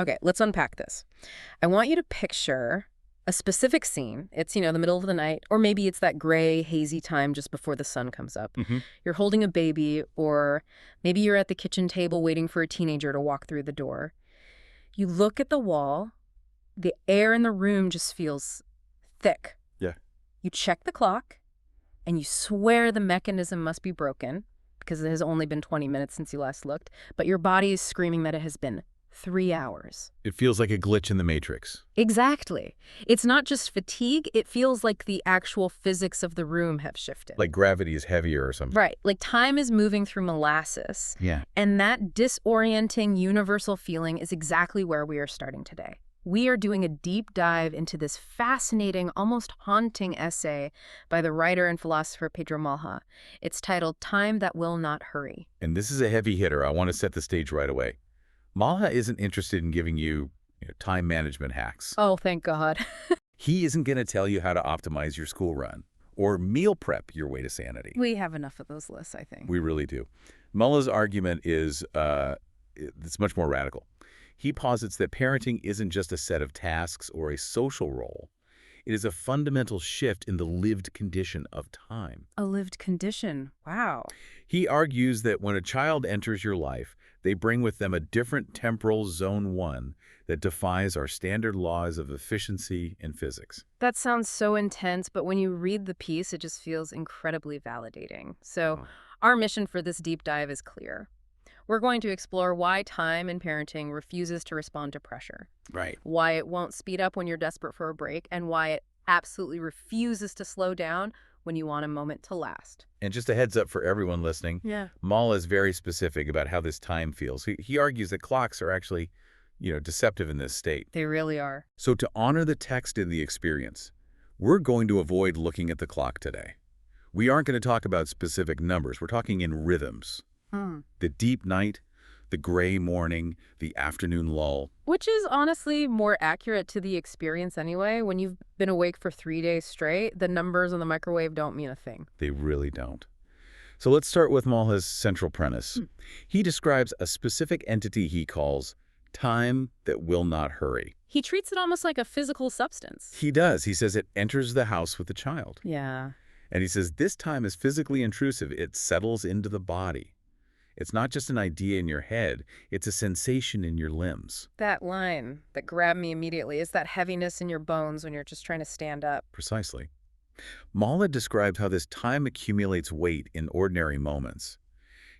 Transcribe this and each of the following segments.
Okay, let's unpack this. I want you to picture a specific scene. It's, the middle of the night, or maybe it's that gray, hazy time just before the sun comes up. You're holding a baby, or maybe you're at the kitchen table waiting for a teenager to walk through the door. You look at the wall, the air in the room just feels thick. Yeah. You check the clock, and you swear the mechanism must be broken because it has only been 20 minutes since you last looked, but your body is screaming that it has been 3 hours. It feels like a glitch in the Matrix. Exactly. It's not just fatigue, it feels like the actual physics of the room have shifted. Like gravity is heavier or something. Right, like time is moving through molasses. Yeah. And that disorienting universal feeling is exactly where we are starting today. We are doing a deep dive into this fascinating, almost haunting essay by the writer and philosopher Pedro Malha. It's titled Time That Will Not Hurry. And this is a heavy hitter. I want to set the stage right away. Malha isn't interested in giving you, time management hacks. Oh, thank God. He isn't going to tell you how to optimize your school run or meal prep your way to sanity. We have enough of those lists, I think. We really do. Malha's argument is it's much more radical. He posits that parenting isn't just a set of tasks or a social role. It is a fundamental shift in the lived condition of time. A lived condition. Wow. He argues that when a child enters your life, they bring with them a different temporal zone 1 that defies our standard laws of efficiency and physics. That sounds so intense, but when you read the piece, it just feels incredibly validating. So our mission for this deep dive is clear. We're going to explore why time in parenting refuses to respond to pressure. Right. Why it won't speed up when you're desperate for a break, and why it absolutely refuses to slow down when you want a moment to last. And just a heads up for everyone listening, Malha is very specific about how this time feels. He argues that clocks are actually, deceptive in this state. They really are. So to honor the text in the experience, we're going to avoid looking at the clock today. We aren't going to talk about specific numbers. We're talking in rhythms. The deep night, the gray morning, the afternoon lull. Which is honestly more accurate to the experience anyway. When you've been awake for 3 days straight, the numbers on the microwave don't mean a thing. They really don't. So let's start with Malha's central premise. He describes a specific entity he calls time that will not hurry. He treats it almost like a physical substance. He does. He says it enters the house with the child. Yeah. And he says this time is physically intrusive. It settles into the body. It's not just an idea in your head, it's a sensation in your limbs. That line that grabbed me immediately is that heaviness in your bones when you're just trying to stand up. Precisely. Malha describes how this time accumulates weight in ordinary moments.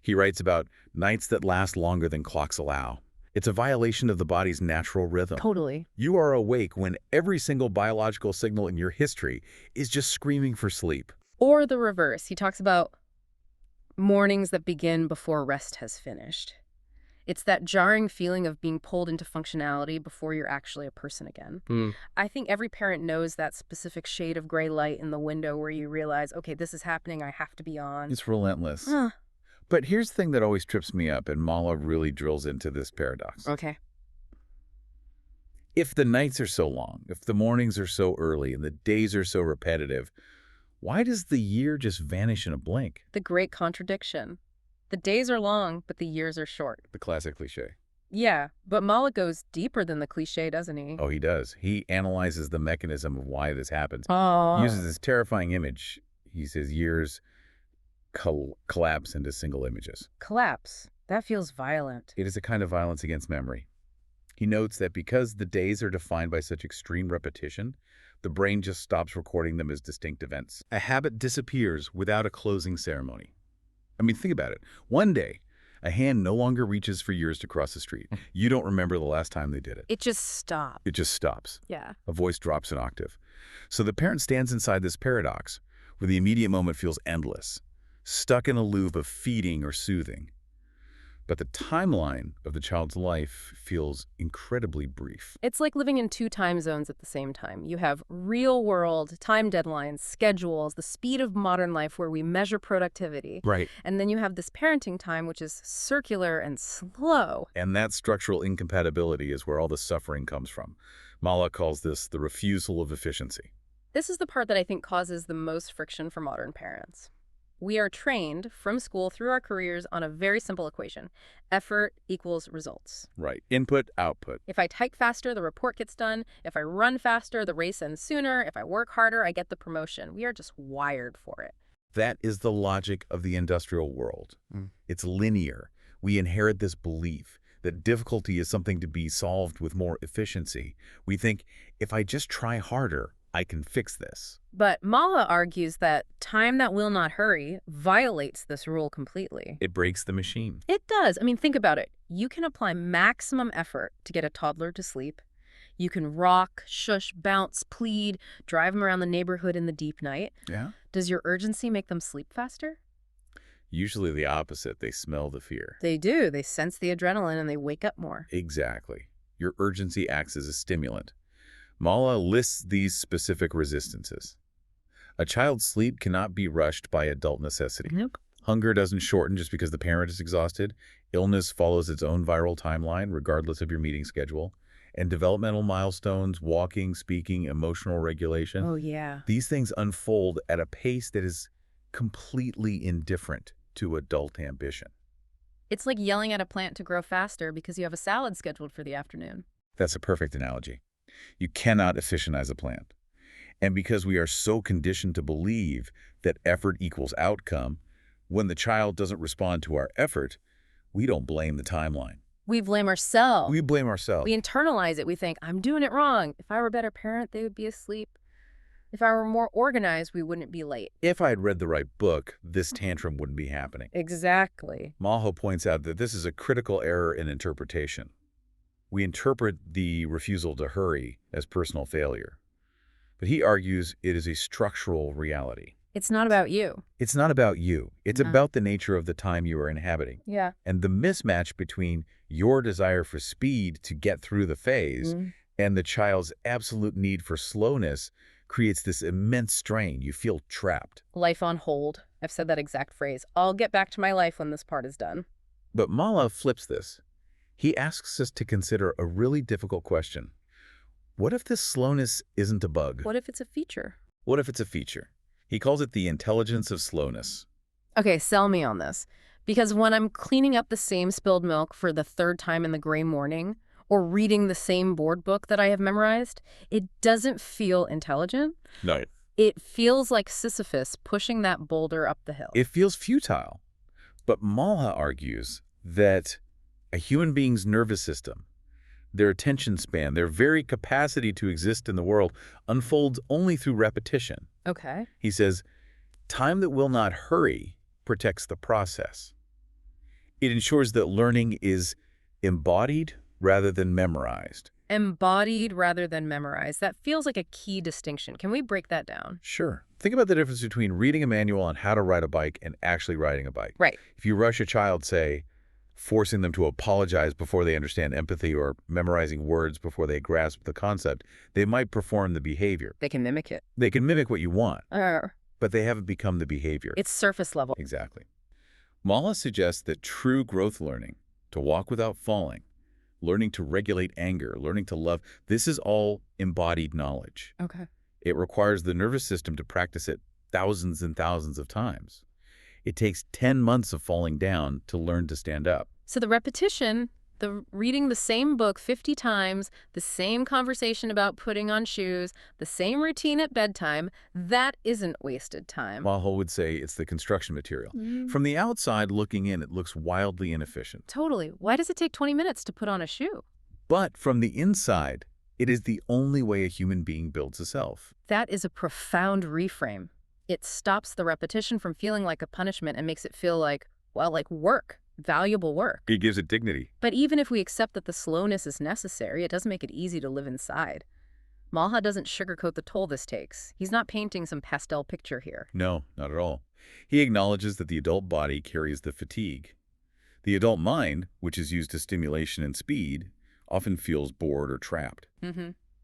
He writes about nights that last longer than clocks allow. It's a violation of the body's natural rhythm. Totally. You are awake when every single biological signal in your history is just screaming for sleep. Or the reverse. He talks about mornings that begin before rest has finished. It's that jarring feeling of being pulled into functionality before you're actually a person again. I think every parent knows that specific shade of gray light in the window where you realize, okay, this is happening, I have to be on. It's relentless. But here's the thing that always trips me up, and Malha really drills into this paradox. Okay. If the nights are so long, if the mornings are so early, and the days are so repetitive, why does the year just vanish in a blink? The great contradiction. The days are long, but the years are short. The classic cliche. Yeah, but Malha goes deeper than the cliche, doesn't he? Oh, he does. He analyzes the mechanism of why this happens. Oh. Uses this terrifying image. He says years collapse into single images. Collapse. That feels violent. It is a kind of violence against memory. He notes that because the days are defined by such extreme repetition, the brain just stops recording them as distinct events. A habit disappears without a closing ceremony. I mean, think about it. One day, a hand no longer reaches for yours to cross the street. You don't remember the last time they did it. It just stopped. It just stops. Yeah. A voice drops an octave. So the parent stands inside this paradox, where the immediate moment feels endless, stuck in a loop of feeding or soothing. But the timeline of the child's life feels incredibly brief. It's like living in 2 time zones at the same time. You have real-world time deadlines, schedules, the speed of modern life where we measure productivity. Right. And then you have this parenting time, which is circular and slow. And that structural incompatibility is where all the suffering comes from. Malha calls this the refusal of efficiency. This is the part that I think causes the most friction for modern parents. We are trained from school through our careers on a very simple equation. Effort equals results. Right. Input, output. If I type faster, the report gets done. If I run faster, the race ends sooner. If I work harder, I get the promotion. We are just wired for it. That is the logic of the industrial world. It's linear. We inherit this belief that difficulty is something to be solved with more efficiency. We think, if I just try harder, I can fix this. But Mala argues that time that will not hurry violates this rule completely. It breaks the machine. It does. I mean, think about it. You can apply maximum effort to get a toddler to sleep. You can rock, shush, bounce, plead, drive them around the neighborhood in the deep night. Yeah? Does your urgency make them sleep faster? Usually the opposite. They smell the fear. They do. They sense the adrenaline and they wake up more. Exactly. Your urgency acts as a stimulant. Mala lists these specific resistances. A child's sleep cannot be rushed by adult necessity. Nope. Hunger doesn't shorten just because the parent is exhausted. Illness follows its own viral timeline, regardless of your meeting schedule. And developmental milestones, walking, speaking, emotional regulation, Oh, yeah. these things unfold at a pace that is completely indifferent to adult ambition. It's like yelling at a plant to grow faster because you have a salad scheduled for the afternoon. That's a perfect analogy. You cannot efficientize a plant. And because we are so conditioned to believe that effort equals outcome, when the child doesn't respond to our effort, we don't blame the timeline. We blame ourselves. We blame ourselves. We internalize it. We think, I'm doing it wrong. If I were a better parent, they would be asleep. If I were more organized, we wouldn't be late. If I had read the right book, this tantrum wouldn't be happening. Exactly. Maho points out that this is a critical error in interpretation. We interpret the refusal to hurry as personal failure. But he argues it is a structural reality. It's not about you. It's not about you. It's No. about the nature of the time you are inhabiting. Yeah. And the mismatch between your desire for speed to get through the phase and the child's absolute need for slowness creates this immense strain. You feel trapped. Life on hold. I've said that exact phrase. I'll get back to my life when this part is done. But Mala flips this. He asks us to consider a really difficult question. What if this slowness isn't a bug? What if it's a feature? What if it's a feature? He calls it the intelligence of slowness. Okay, sell me on this. Because when I'm cleaning up the same spilled milk for the third time in the gray morning, or reading the same board book that I have memorized, it doesn't feel intelligent. No. It feels like Sisyphus pushing that boulder up the hill. It feels futile. But Malha argues that a human being's nervous system, their attention span, their very capacity to exist in the world unfolds only through repetition. Okay. He says, time that will not hurry protects the process. It ensures that learning is embodied rather than memorized. Embodied rather than memorized. That feels like a key distinction. Can we break that down? Sure. Think about the difference between reading a manual on how to ride a bike and actually riding a bike. Right. If you rush a child, say, forcing them to apologize before they understand empathy or memorizing words before they grasp the concept, they might perform the behavior. They can mimic it. They can mimic what you want, but they haven't become the behavior. It's surface level. Exactly. Mala suggests that true growth learning, to walk without falling, learning to regulate anger, learning to love, this is all embodied knowledge. Okay. It requires the nervous system to practice it thousands and thousands of times. It takes 10 months of falling down to learn to stand up. So the repetition, the reading the same book 50 times, the same conversation about putting on shoes, the same routine at bedtime, that isn't wasted time. Maho would say it's the construction material. From the outside looking in, it looks wildly inefficient. Totally. Why does it take 20 minutes to put on a shoe? But from the inside, it is the only way a human being builds a self. That is a profound reframe. It stops the repetition from feeling like a punishment and makes it feel like, well, like work, valuable work. It gives it dignity. But even if we accept that the slowness is necessary, it doesn't make it easy to live inside. Malha doesn't sugarcoat the toll this takes. He's not painting some pastel picture here. No, not at all. He acknowledges that the adult body carries the fatigue. The adult mind, which is used to stimulation and speed, often feels bored or trapped.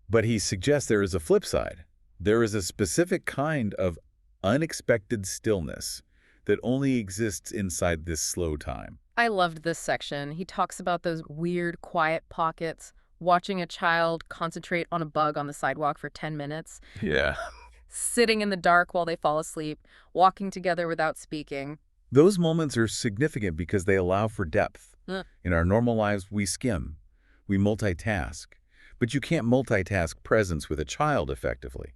But he suggests there is a flip side. There is a specific kind of unexpected stillness that only exists inside this slow time. I loved this section. He talks about those weird, quiet pockets, watching a child concentrate on a bug on the sidewalk for 10 minutes. Yeah. sitting in the dark while they fall asleep, walking together without speaking. Those moments are significant because they allow for depth. Huh. In our normal lives, we skim, we multitask. But you can't multitask presence with a child effectively.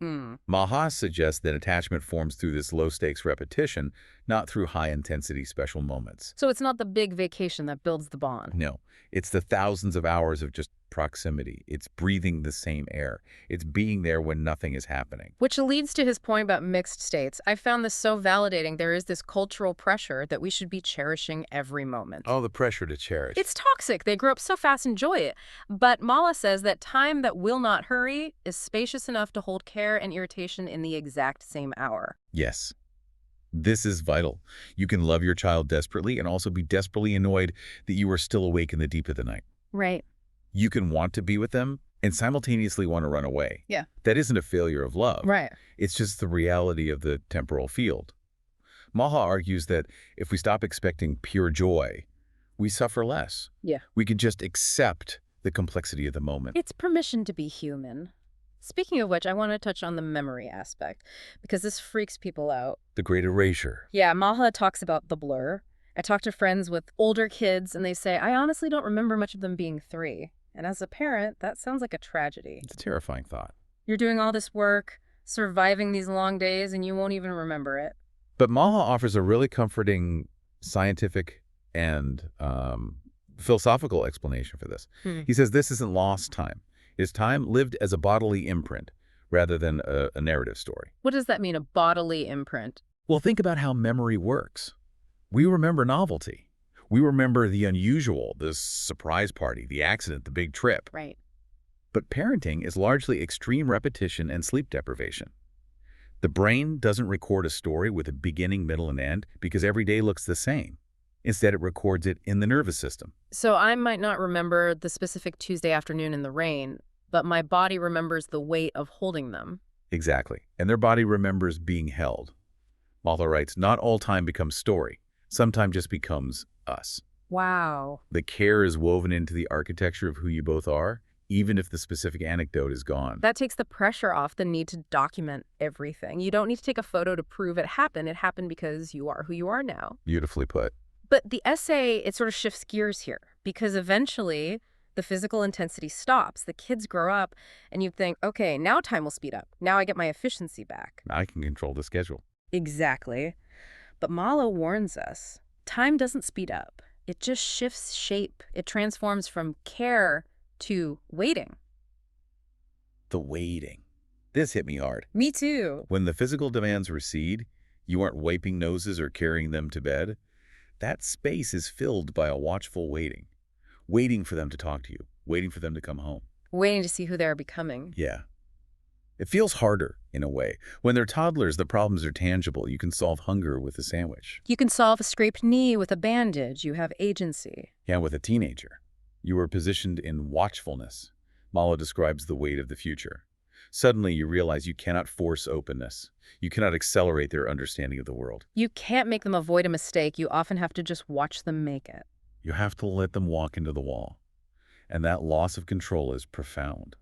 Maha suggests that attachment forms through this low-stakes repetition, not through high-intensity special moments. So it's not the big vacation that builds the bond. No, it's the thousands of hours of just proximity. It's breathing the same air. It's being there when nothing is happening. Which leads to his point about mixed states. I found this so validating. There is this cultural pressure that we should be cherishing every moment. Oh, the pressure to cherish. It's toxic. They grow up so fast, enjoy it. But Mala says that time that will not hurry is spacious enough to hold care and irritation in the exact same hour. Yes. This is vital. You can love your child desperately and also be desperately annoyed that you are still awake in the deep of the night. Right. You can want to be with them and simultaneously want to run away. Yeah. That isn't a failure of love. Right. It's just the reality of the temporal field. Maha argues that if we stop expecting pure joy, we suffer less. Yeah. We can just accept the complexity of the moment. It's permission to be human. Speaking of which, I want to touch on the memory aspect, because this freaks people out. The great erasure. Yeah, Maha talks about the blur. I talk to friends with older kids, and they say, I honestly don't remember much of them being 3. And as a parent, that sounds like a tragedy. It's a terrifying thought. You're doing all this work, surviving these long days, and you won't even remember it. But Maha offers a really comforting scientific and philosophical explanation for this. He says this isn't lost time. It's time lived as a bodily imprint rather than a narrative story. What does that mean, a bodily imprint? Well, think about how memory works. We remember novelty. We remember the unusual, the surprise party, the accident, the big trip. Right. But parenting is largely extreme repetition and sleep deprivation. The brain doesn't record a story with a beginning, middle, and end because every day looks the same. Instead, it records it in the nervous system. So I might not remember the specific Tuesday afternoon in the rain, but my body remembers the weight of holding them. Exactly. And their body remembers being held. Maha writes, not all time becomes story. Some time just becomes us. Wow. The care is woven into the architecture of who you both are, even if the specific anecdote is gone. That takes the pressure off the need to document everything. You don't need to take a photo to prove it happened. It happened because you are who you are now. Beautifully put. But the essay, it sort of shifts gears here because eventually the physical intensity stops. The kids grow up and you think, okay, now time will speed up. Now I get my efficiency back. I can control the schedule. Exactly. But Mala warns us, time doesn't speed up. It just shifts shape. It transforms from care to waiting. The waiting. This hit me hard. Me too. When the physical demands recede, you aren't wiping noses or carrying them to bed. That space is filled by a watchful waiting. Waiting for them to talk to you. Waiting for them to come home. Waiting to see who they're becoming. Yeah. It feels harder, in a way. When they're toddlers, the problems are tangible. You can solve hunger with a sandwich. You can solve a scraped knee with a bandage. You have agency. Yeah, with a teenager. You are positioned in watchfulness. Mala describes the weight of the future. Suddenly, you realize you cannot force openness. You cannot accelerate their understanding of the world. You can't make them avoid a mistake. You often have to just watch them make it. You have to let them walk into the wall. And that loss of control is profound.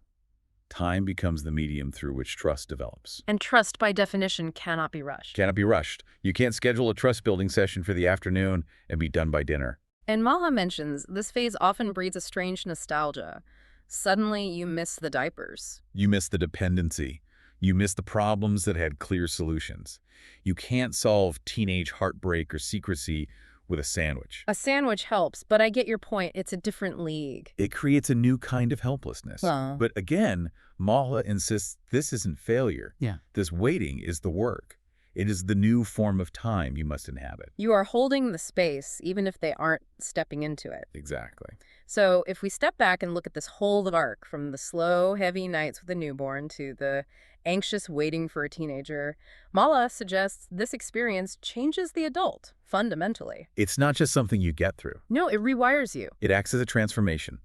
Time becomes the medium through which trust develops. And trust, by definition, cannot be rushed. Cannot be rushed. You can't schedule a trust-building session for the afternoon and be done by dinner. And Maha mentions this phase often breeds a strange nostalgia. Suddenly, you miss the diapers. You miss the dependency. You miss the problems that had clear solutions. You can't solve teenage heartbreak or secrecy with a sandwich. A sandwich helps, but I get your point. It's a different league. It creates a new kind of helplessness. Well. But again, Mala insists this isn't failure. Yeah. This waiting is the work. It is the new form of time you must inhabit. You are holding the space, even if they aren't stepping into it. Exactly. So if we step back and look at this whole arc, from the slow, heavy nights with a newborn to the anxious waiting for a teenager, Mala suggests this experience changes the adult, fundamentally. It's not just something you get through. No, it rewires you. It acts as a transformation.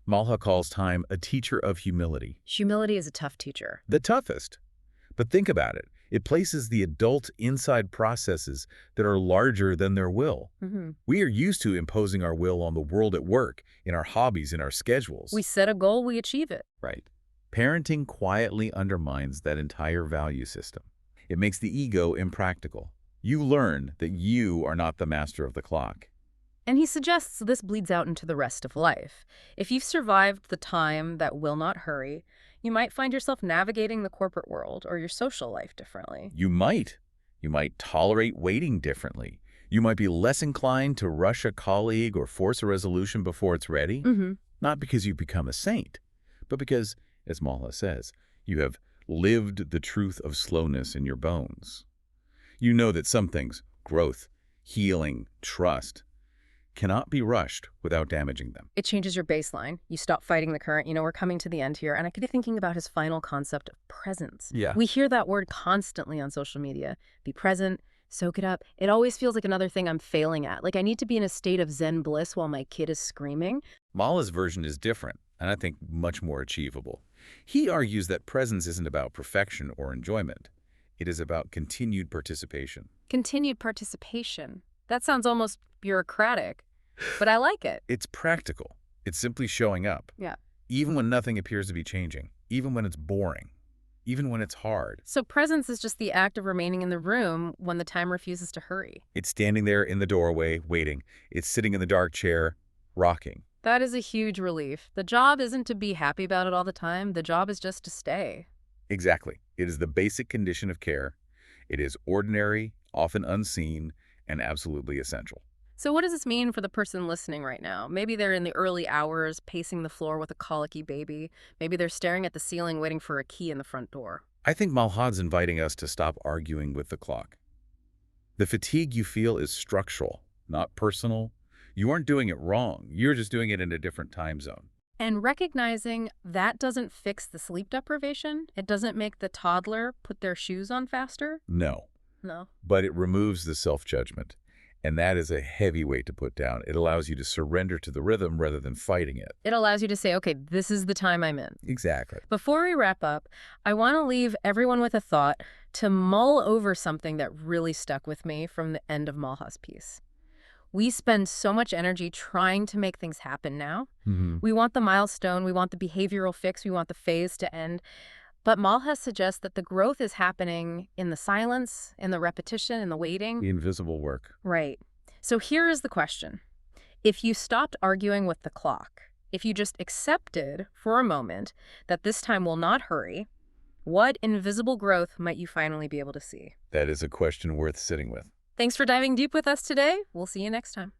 Malha calls time a teacher of humility. Humility is a tough teacher. The toughest. But think about it. It places the adult inside processes that are larger than their will. We are used to imposing our will on the world at work, in our hobbies, in our schedules. We set a goal, we achieve it. Right. Parenting quietly undermines that entire value system. It makes the ego impractical. You learn that you are not the master of the clock. And he suggests this bleeds out into the rest of life. If you've survived the time that will not hurry, you might find yourself navigating the corporate world or your social life differently. You might. You might tolerate waiting differently. You might be less inclined to rush a colleague or force a resolution before it's ready. Not because you've become a saint, but because, as Malha says, you have lived the truth of slowness in your bones. You know that some things, growth, healing, trust, cannot be rushed without damaging them. It changes your baseline. You stop fighting the current. We're coming to the end here, and I could be thinking about his final concept of presence. Yeah. We hear that word constantly on social media. Be present, soak it up. It always feels like another thing I'm failing at. Like I need to be in a state of Zen bliss while my kid is screaming. Malha's version is different, and I think much more achievable. He argues that presence isn't about perfection or enjoyment. It is about continued participation. Continued participation. That sounds almost bureaucratic, but I like it. It's practical. It's simply showing up. Yeah. Even when nothing appears to be changing. Even when it's boring. Even when it's hard. So presence is just the act of remaining in the room when the time refuses to hurry. It's standing there in the doorway, waiting. It's sitting in the dark chair, rocking. That is a huge relief. The job isn't to be happy about it all the time. The job is just to stay. Exactly. It is the basic condition of care. It is ordinary, often unseen, and absolutely essential. So what does this mean for the person listening right now? Maybe they're in the early hours, pacing the floor with a colicky baby. Maybe they're staring at the ceiling, waiting for a key in the front door. I think Malhad's inviting us to stop arguing with the clock. The fatigue you feel is structural, not personal. You aren't doing it wrong. You're just doing it in a different time zone. And recognizing that doesn't fix the sleep deprivation, it doesn't make the toddler put their shoes on faster? No. No. But it removes the self-judgment. And that is a heavy weight to put down. It allows you to surrender to the rhythm rather than fighting it. It allows you to say, okay, this is the time I'm in. Exactly. Before we wrap up, I want to leave everyone with a thought to mull over something that really stuck with me from the end of Malha's piece. We spend so much energy trying to make things happen now. We want the milestone, we want the behavioral fix, we want the phase to end. But Malha suggests that the growth is happening in the silence, in the repetition, in the waiting. The invisible work. Right. So here is the question. If you stopped arguing with the clock, if you just accepted for a moment that this time will not hurry, what invisible growth might you finally be able to see? That is a question worth sitting with. Thanks for diving deep with us today. We'll see you next time.